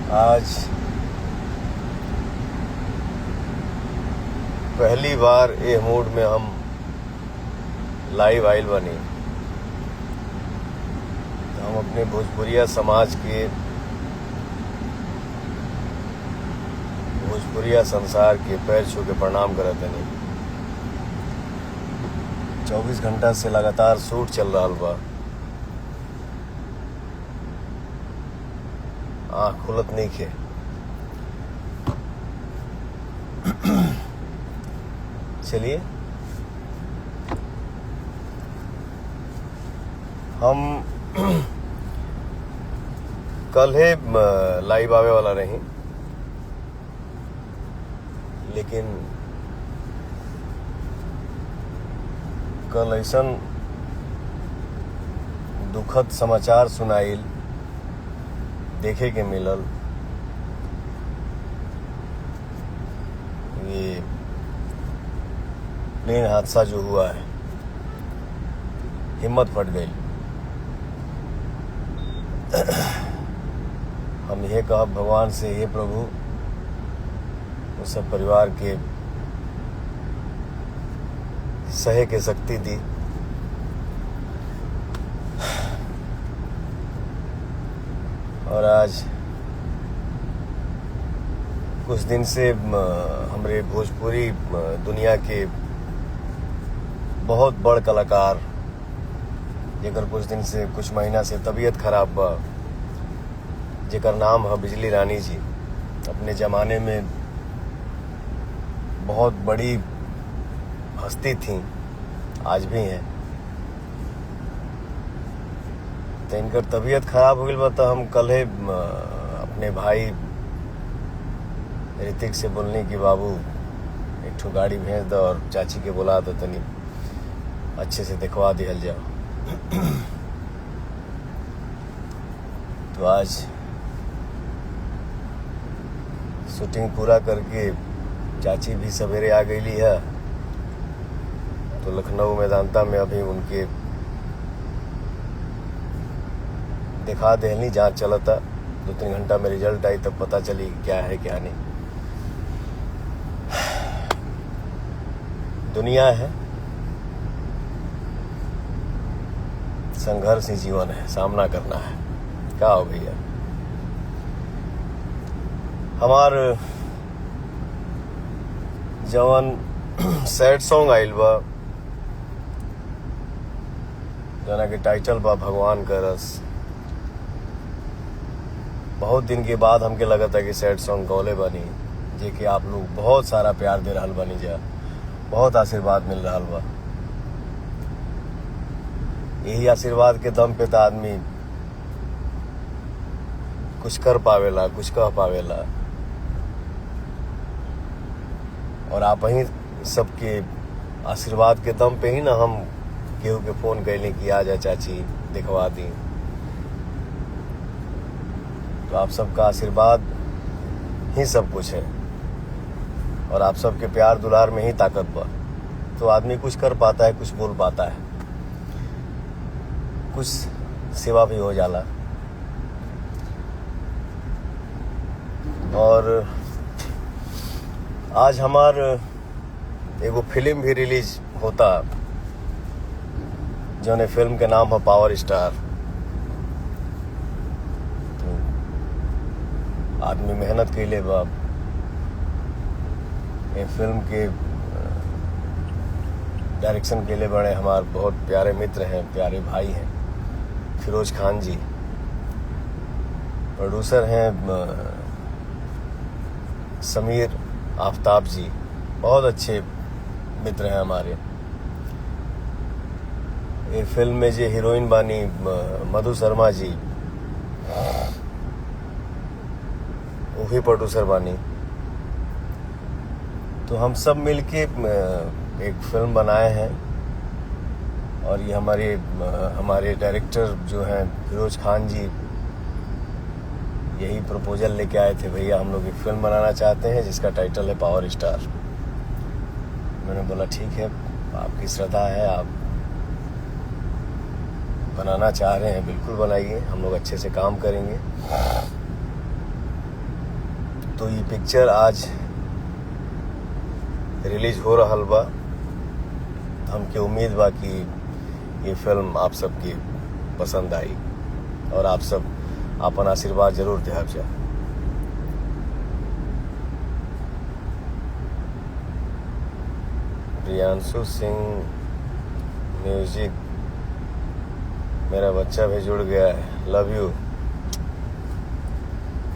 आज पहली बार ए मूड में हम लाइव आइल बनी। तो हम अपने भोजपुरिया समाज के, भोजपुरिया संसार के पैर छू के प्रणाम करत हनी। 24 घंटा से लगातार शूट चल रहा बा। आँख खुलत नहीं खे। चलिए हम कल है लाइव आवे वाला नहीं, लेकिन कल ऐसन दुखद समाचार सुनाइल देखे के मिलल। ये प्लेन हादसा जो हुआ है, हिम्मत फट गई। हम यह कहब भगवान से, हे प्रभु उस सब परिवार के सहे के शक्ति दी। और आज कुछ दिन से हमारे भोजपुरी दुनिया के बहुत बड़ कलाकार, जेकर कुछ दिन से, कुछ महीना से तबीयत खराब बा, जेकर नाम है बिजली रानी जी। अपने ज़माने में बहुत बड़ी हस्ती थी, आज भी हैं। तो इनकर तबीयत खराब हो गई बा। तो हम कल है अपने भाई ऋतिक से बोलने की, बाबू एक ठो गाड़ी भेज दो और चाची के बुला दो, तनी अच्छे से दिखवा दिहल जाओ। तो आज शूटिंग पूरा करके चाची भी सवेरे आ गई है। तो लखनऊ मैदानता में अभी उनके दिखा देहली, जांच चलता। 2-3 घंटा में रिजल्ट आई तब पता चली क्या है क्या नहीं। दुनिया है, संघर्ष ही जीवन है, सामना करना है। क्या हो भैया, हमार जवन सैड सॉन्ग आइल बा, जना के टाइटल बा भगवान का रस। बहुत दिन के बाद हमके लगता है कि सैड सॉन्ग गौले बनी, जे कि आप लोग बहुत सारा प्यार दे रहल बनी जा, बहुत आशीर्वाद मिल रहा बा। यही आशीर्वाद के दम पे तो आदमी कुछ कर पावेला, कुछ कह पावेला। और आप ही सबके आशीर्वाद के दम पे ही ना हम केहू के फोन कैले कि आ जा चाची दिखवा दी। तो आप सबका आशीर्वाद ही सब कुछ है, और आप सबके प्यार दुलार में ही ताकत बा। तो आदमी कुछ कर पाता है, कुछ बोल पाता है, कुछ सेवा भी हो जाला। और आज हमार एगो फिल्म भी रिलीज होता, जौने फिल्म के नाम है पावर स्टार। तो आदमी मेहनत कैले बा। ये फिल्म के डायरेक्शन के लिए बड़े हमारे बहुत प्यारे मित्र हैं, प्यारे भाई हैं, फिरोज खान जी। प्रोड्यूसर हैं समीर आफ्ताब जी, बहुत अच्छे मित्र हैं हमारे। ये फिल्म में जो हीरोइन बानी मधु शर्मा जी, वो भी प्रोड्यूसर बानी। तो हम सब मिलके एक फिल्म बनाए हैं। और ये हमारे डायरेक्टर जो हैं फिरोज खान जी, यही प्रपोजल लेके आए थे, भैया हम लोग एक फिल्म बनाना चाहते हैं जिसका टाइटल है पावर स्टार। मैंने बोला ठीक है, आपकी श्रद्धा है, आप बनाना चाह रहे हैं, बिल्कुल बनाइए, हम लोग अच्छे से काम करेंगे। तो ये पिक्चर आज रिलीज हो रहल बा। हमके उम्मीद बा कि ये फिल्म आप सबके पसंद आई और आप सब अपन आशीर्वाद जरूर देहब जा। प्रियांशु सिंह म्यूजिक, मेरा बच्चा भी जुड़ गया है, लव यू।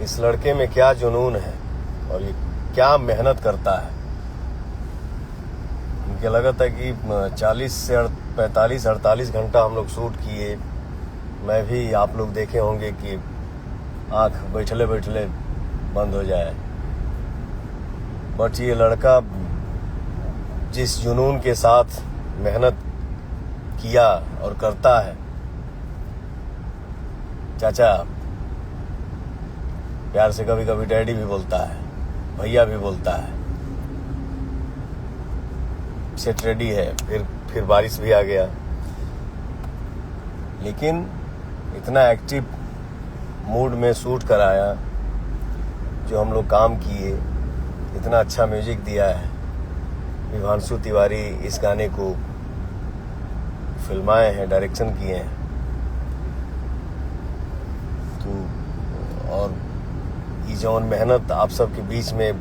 इस लड़के में क्या जुनून है और ये क्या मेहनत करता है। मुझे लगा था कि 40 से 45-48 घंटा हम लोग शूट किए। मैं भी, आप लोग देखे होंगे कि आंख बैठले बैठले बंद हो जाए, बट ये लड़का जिस जुनून के साथ मेहनत किया और करता है, चाचा प्यार से कभी कभी डैडी भी बोलता है, भैया भी बोलता है। सेट रेडी है, फिर बारिश भी आ गया, लेकिन इतना एक्टिव मूड में शूट कराया, जो हम लोग काम किए, इतना अच्छा म्यूजिक दिया है। विभांशु तिवारी इस गाने को फिल्माए हैं, डायरेक्शन किए हैं। तो और ये जौन मेहनत आप सबके बीच में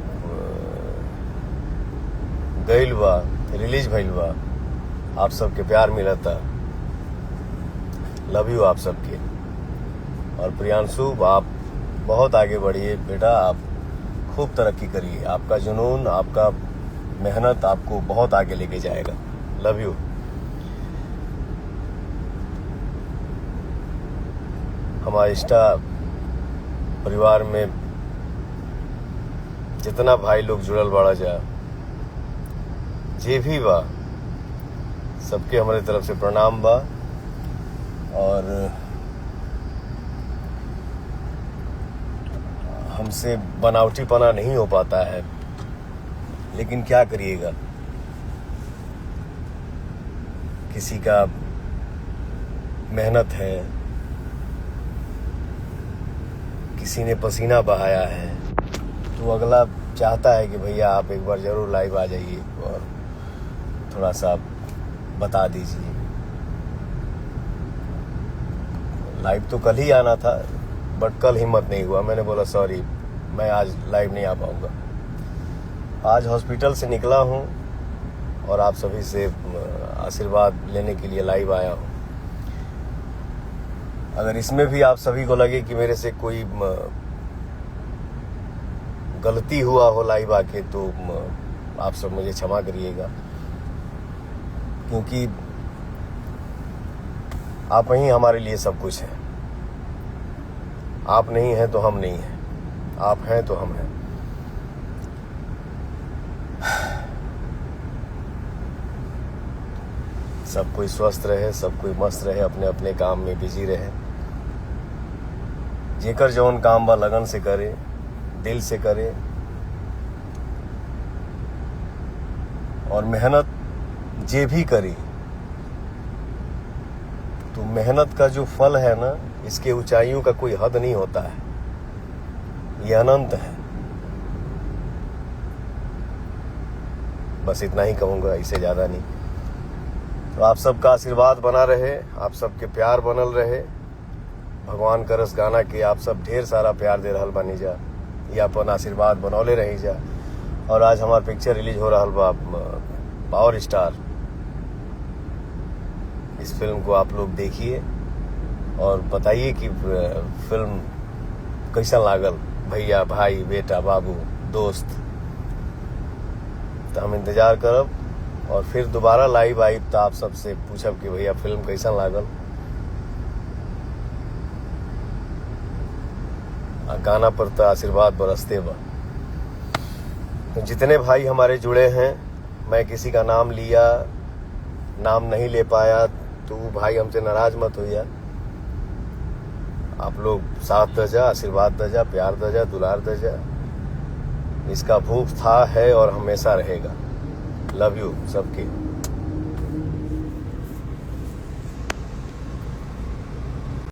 गइल बा, रिलीज भइल बा, आप सबके प्यार मिला था, लव यू आप सबके। और प्रियांशु, आप बहुत आगे बढ़िए बेटा, आप खूब तरक्की करिए। आपका जुनून, आपका मेहनत आपको बहुत आगे लेके जाएगा। Love you. हमारे इंस्टा परिवार में जितना भाई लोग जुड़ल बाड़ा जा, जे भी बा, सबके हमारे तरफ से प्रणाम बा। और हमसे बनावटीपना नहीं हो पाता है, लेकिन क्या करिएगा, किसी का मेहनत है, किसी ने पसीना बहाया है, तो अगला चाहता है कि भैया आप एक बार जरूर लाइव आ जाइए और थोड़ा सा बता दीजिए। लाइव तो कल ही आना था, बट कल हिम्मत नहीं हुआ। मैंने बोला सॉरी, मैं आज लाइव नहीं आ पाऊंगा। आज हॉस्पिटल से निकला हूं और आप सभी से आशीर्वाद लेने के लिए लाइव आया हूं। अगर इसमें भी आप सभी को लगे कि मेरे से कोई गलती हुआ हो लाइव आके, तो आप सब मुझे क्षमा करिएगा, क्योंकि आप ही हमारे लिए सब कुछ है। आप नहीं हैं तो हम नहीं हैं, आप हैं तो हम हैं। सब कोई स्वस्थ रहे, सब कोई मस्त रहे, अपने अपने काम में बिजी रहे। जेकर जौन काम बा लगन से करे, दिल से करे, और मेहनत जे भी करी, तो मेहनत का जो फल है ना, इसके ऊंचाइयों का कोई हद नहीं होता है, ये अनंत है। बस इतना ही कहूंगा, इससे ज्यादा नहीं। तो आप सबका आशीर्वाद बना रहे, आप सबके प्यार बनल रहे। भगवान करस गाना के आप सब ढेर सारा प्यार दे रहल बानी जा, ये अपन आशीर्वाद बनौले रही जा। और आज हमार पिक्चर रिलीज हो रहल बा, पावर स्टार। इस फिल्म को आप लोग देखिए और बताइए कि फिल्म कैसा लागल, भैया, भाई, बेटा, बाबू, दोस्त। तो हम इंतजार करब और फिर दोबारा लाइव आई तो आप सबसे पूछब कि भैया फिल्म कैसा लागल। गाना पर तो आशीर्वाद बरसते बा। तो जितने भाई हमारे जुड़े हैं, मैं किसी का नाम लिया, नाम नहीं ले पाया, तो भाई हमसे नाराज मत होइया। आप लोग साथ दजा, आशीर्वाद दजा, प्यार दजा, दुलार दजा। इसका भूख था, है और हमेशा रहेगा। लव यू सबके।